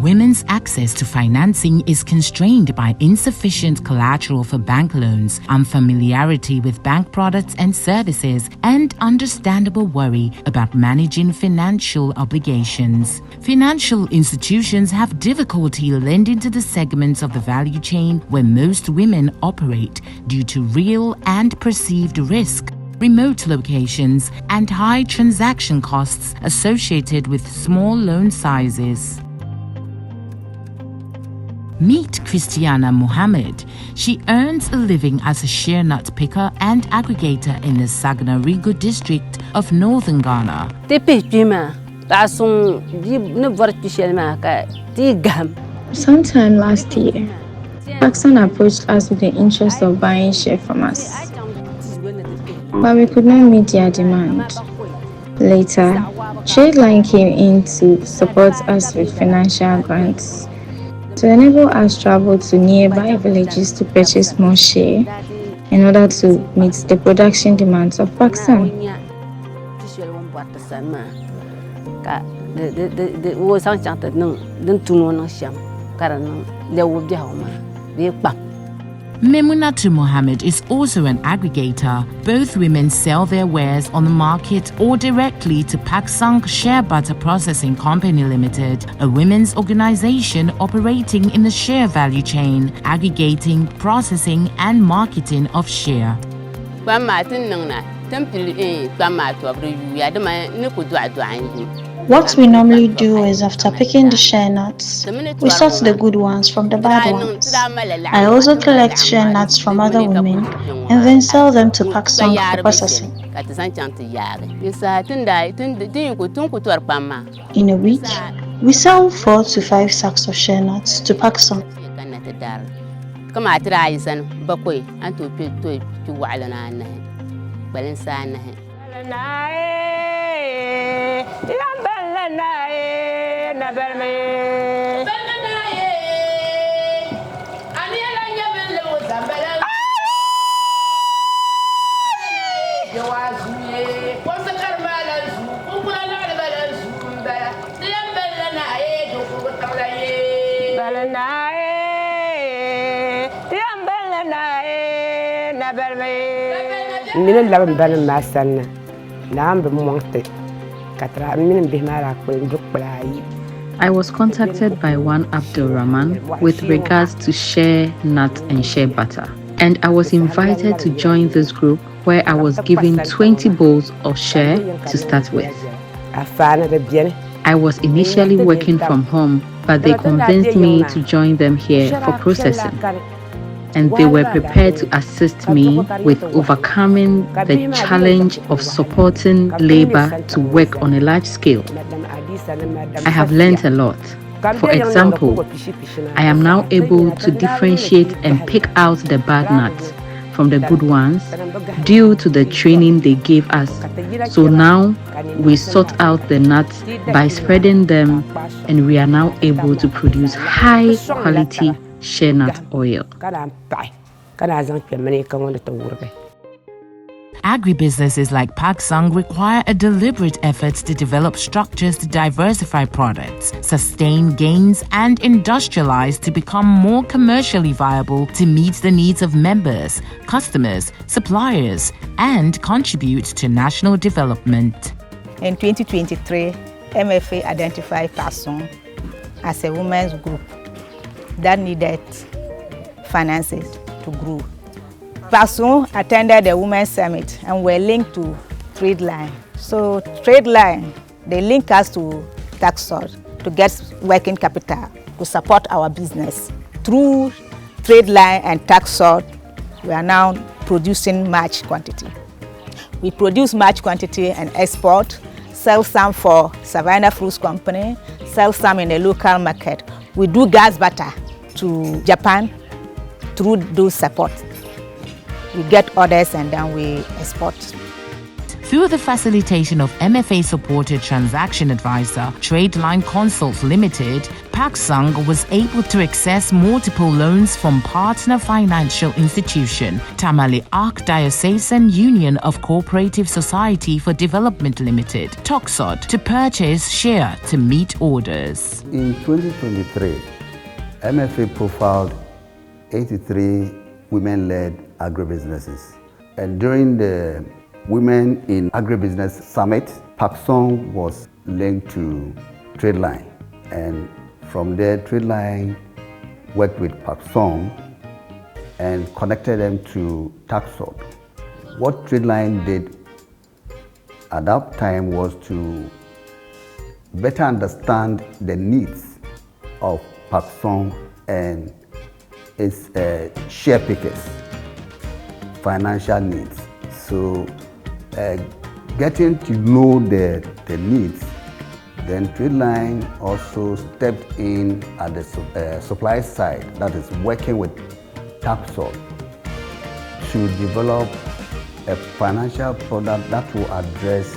Women's access to financing is constrained by insufficient collateral for bank loans, unfamiliarity with bank products and services, and understandable worry about managing financial obligations. Financial institutions have difficulty lending to the segments of the value chain where most women operate due to real and perceived risk, remote locations, and high transaction costs associated with small loan sizes. Meet Christiana Mohammed. She earns a living as a shea nut picker and aggregator in the Sagnarigo district of northern Ghana. Sometime last year, Pagsung approached us with the interest of buying shea from us, but we could not meet their demand. Later, Tradeline came in to support us with financial grants to enable us travel to nearby villages to purchase more shea in order to meet the production demands of Pagsung. Memunatu Mohammed is also an aggregator. Both women sell their wares on the market or directly to Pagsung Shea Butter Processing Company Limited, a women's organization operating in the shea value chain, aggregating, processing, and marketing of shea. What we normally do is, after picking the shea nuts, we sort the good ones from the bad ones. I also collect shea nuts from other women and then sell them to Pagsung for processing. In a week, we sell 4 to 5 sacks of shea nuts to Pagsung. I was contacted by one Abdul Rahman with regards to shea nut and shea butter, and I was invited to join this group where I was given 20 bowls of shea to start with. I was initially working from home, but they convinced me to join them here for processing, and they were prepared to assist me with overcoming the challenge of supporting labor to work on a large scale. I have learned a lot. For example, I am now able to differentiate and pick out the bad nuts from the good ones due to the training they gave us. So now we sort out the nuts by spreading them, and we are now able to produce high quality shea nut oil. Agribusinesses like Pagsung require a deliberate effort to develop structures to diversify products, sustain gains, and industrialize to become more commercially viable to meet the needs of members, customers, suppliers, and contribute to national development. In 2023, MFA identified Pagsung as a women's group that needed finances to grow. Pagsung attended the Women's Summit and were linked to Tradeline. So Tradeline, they link us to TAUCSOD to get working capital to support our business. Through Tradeline and TAUCSOD, we are now producing large quantity. We produce large quantity and export, sell some for Savannah Fruits Company, sell some in the local market. We do gas butter to Japan through those support. we get orders and then we export. Through the facilitation of MFA-supported Transaction Advisor, Tradeline Consult Limited, Pagsung was able to access multiple loans from partner financial institution, Tamale Archdiocesan Union of Cooperative Society for Development Limited, TAUCSOD, to purchase Shea to meet orders. In 2023, MFA profiled 83 women-led agribusinesses. And during the Women in Agribusiness Summit, Pagsung was linked to Tradeline. And from there, Tradeline worked with Pagsung and connected them to TAUCSOD. What Tradeline did at that time was to better understand the needs of Pagsung and its share pickers' financial needs. So getting to know the needs, then Tradeline also stepped in at the supply side, that is working with TAUCSOD to develop a financial product that will address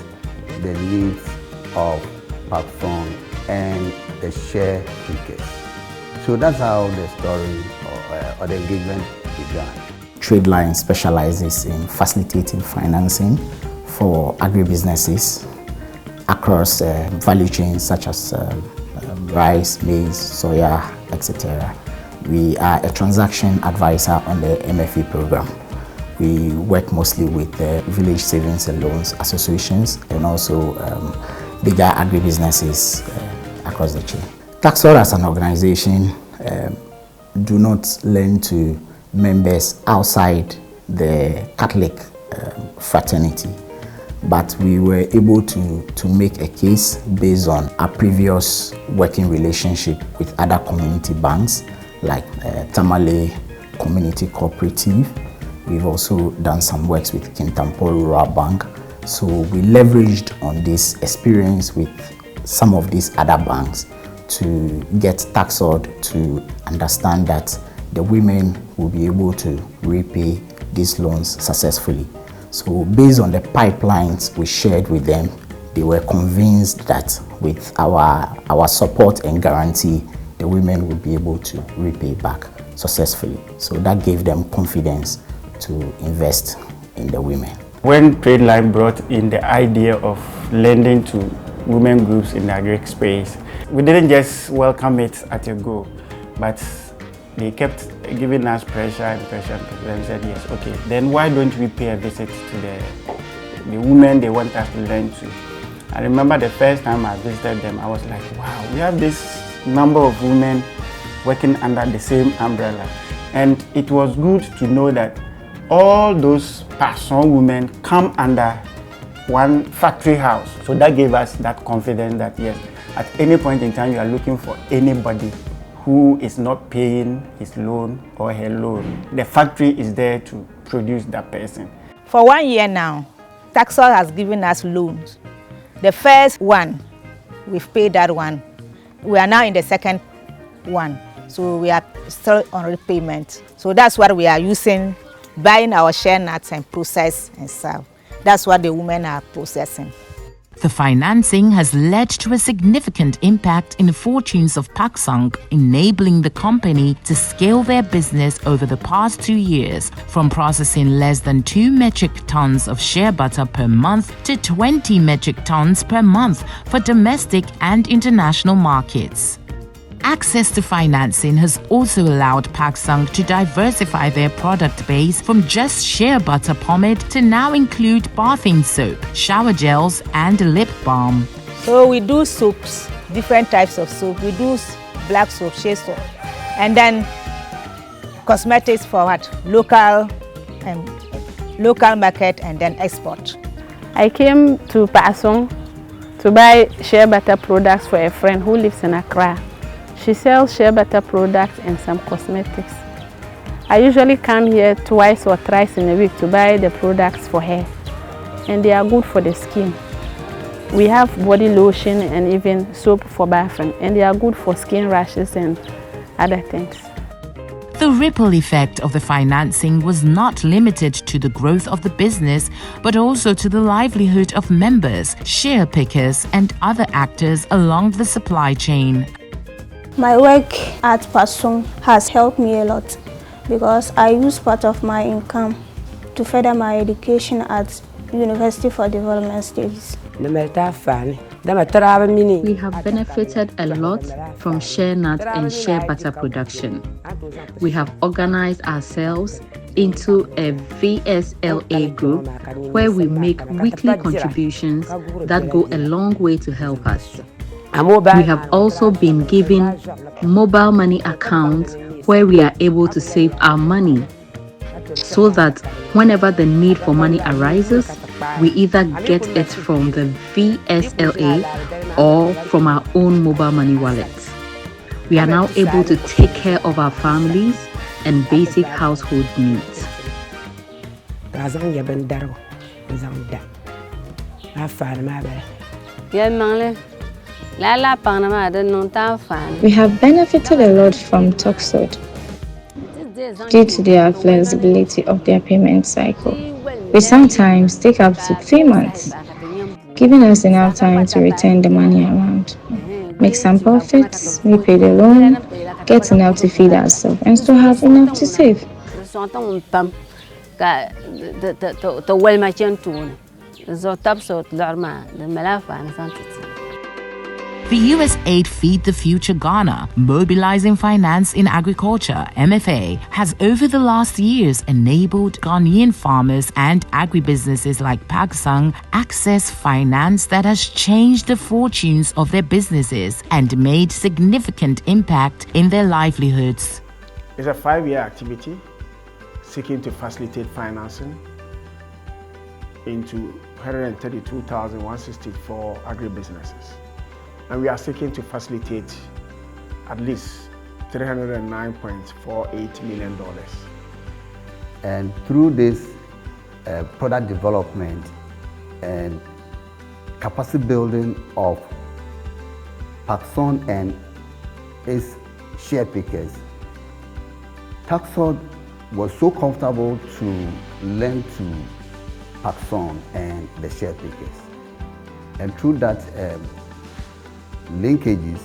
the needs of Pagsung and the share pickers. So that's how the story or the engagement began. Tradeline specializes in facilitating financing for agribusinesses across value chains such as rice, maize, soya, etc. We are a transaction advisor on the MFA program. We work mostly with village savings and loans associations and also bigger agribusinesses across the chain. TAUCSOD as an organization do not lend to members outside the Catholic fraternity, but we were able to make a case based on our previous working relationship with other community banks like Tamale Community Cooperative. We've also done some works with Kintampo Rural Bank. So we leveraged on this experience with some of these other banks to get TAUCSOD to understand that the women will be able to repay these loans successfully. So based on the pipelines we shared with them, they were convinced that with our support and guarantee, the women would be able to repay back successfully. So that gave them confidence to invest in the women. When Tradeline brought in the idea of lending to women groups in the agri space, we didn't just welcome it at a go, but they kept giving us pressure and pressure and pressure. We said, yes, okay, then why don't we pay a visit to the women they want us to lend to? I remember the first time I visited them, I was like, wow, we have this number of women working under the same umbrella. And it was good to know that all those Pagsung women come under one factory house. So that gave us that confidence that, yes, at any point in time you are looking for anybody who is not paying his loan or her loan, the factory is there to produce that person. For 1 year now, TAUCSOD has given us loans. The first one, we've paid that one. We are now in the second one, so we are still on repayment. So that's what we are using, buying our share nuts and process and sell. That's what the women are processing. The financing has led to a significant impact in the fortunes of Pagsung, enabling the company to scale their business over the past 2 years, from processing less than 2 metric tons of shea butter per month to 20 metric tons per month for domestic and international markets. Access to financing has also allowed Pagsung to diversify their product base from just shea butter pomade to now include bathing soap, shower gels, and lip balm. So we do soaps, different types of soap. We do black soap, shea soap, and then cosmetics for what? Local market and then export. I came to Pagsung to buy shea butter products for a friend who lives in Accra. She sells shea butter products and some cosmetics. I usually come here twice or thrice in a week to buy the products for her, and they are good for the skin. We have body lotion and even soap for bathing, and they are good for skin rashes and other things. The ripple effect of the financing was not limited to the growth of the business, but also to the livelihood of members, share pickers, and other actors along the supply chain. My work at Pagsung has helped me a lot because I use part of my income to further my education at University for Development Studies. We have benefited a lot from shea nut and shea butter production. We have organized ourselves into a VSLA group where we make weekly contributions that go a long way to help us. We have also been given mobile money accounts where we are able to save our money so that whenever the need for money arises, we either get it from the VSLA or from our own mobile money wallets. We are now able to take care of our families and basic household needs. We have benefited a lot from TAUCSOD due to their flexibility of their payment cycle. We sometimes take up to 3 months, giving us enough time to return the money around, make some profits, repay the loan, get enough to feed ourselves, and still have enough to save. The USAID Feed the Future Ghana, Mobilizing Finance in Agriculture, MFA, has over the last years enabled Ghanaian farmers and agribusinesses like Pagsung access finance that has changed the fortunes of their businesses and made significant impact in their livelihoods. It's a 5-year activity seeking to facilitate financing into 132,164 agribusinesses. And we are seeking to facilitate at least $309.48 million. And through this product development and capacity building of Pagsung and its share pickers, TAUCSOD was so comfortable to lend to Pagsung and the share pickers. And through that linkages,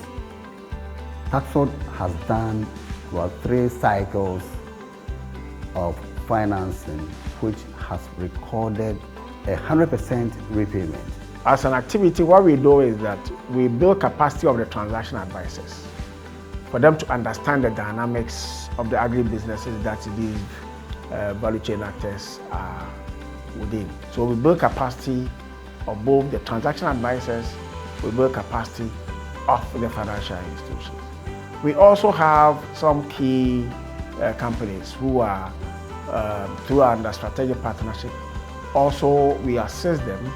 TAUCSOD has done about 3 cycles of financing, which has recorded 100% repayment. As an activity, what we do is that we build capacity of the transaction advisors for them to understand the dynamics of the agribusinesses that these value chain actors are within. So we build capacity of both the transaction advisors, we build capacity of the financial institutions. We also have some key companies who are, through our strategic partnership, also we assist them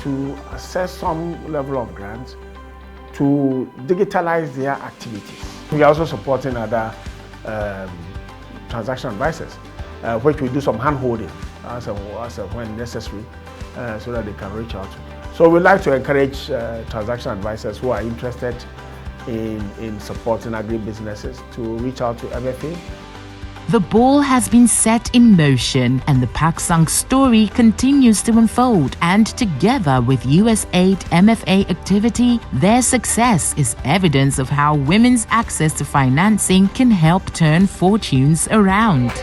to assess some level of grants to digitalize their activities. We are also supporting other transaction advisors, which we do some hand-holding as when necessary, so that they can reach out to. So we'd like to encourage transaction advisors who are interested in supporting agribusinesses to reach out to MFA. The ball has been set in motion and the Pagsung story continues to unfold, and together with USAID MFA activity, their success is evidence of how women's access to financing can help turn fortunes around.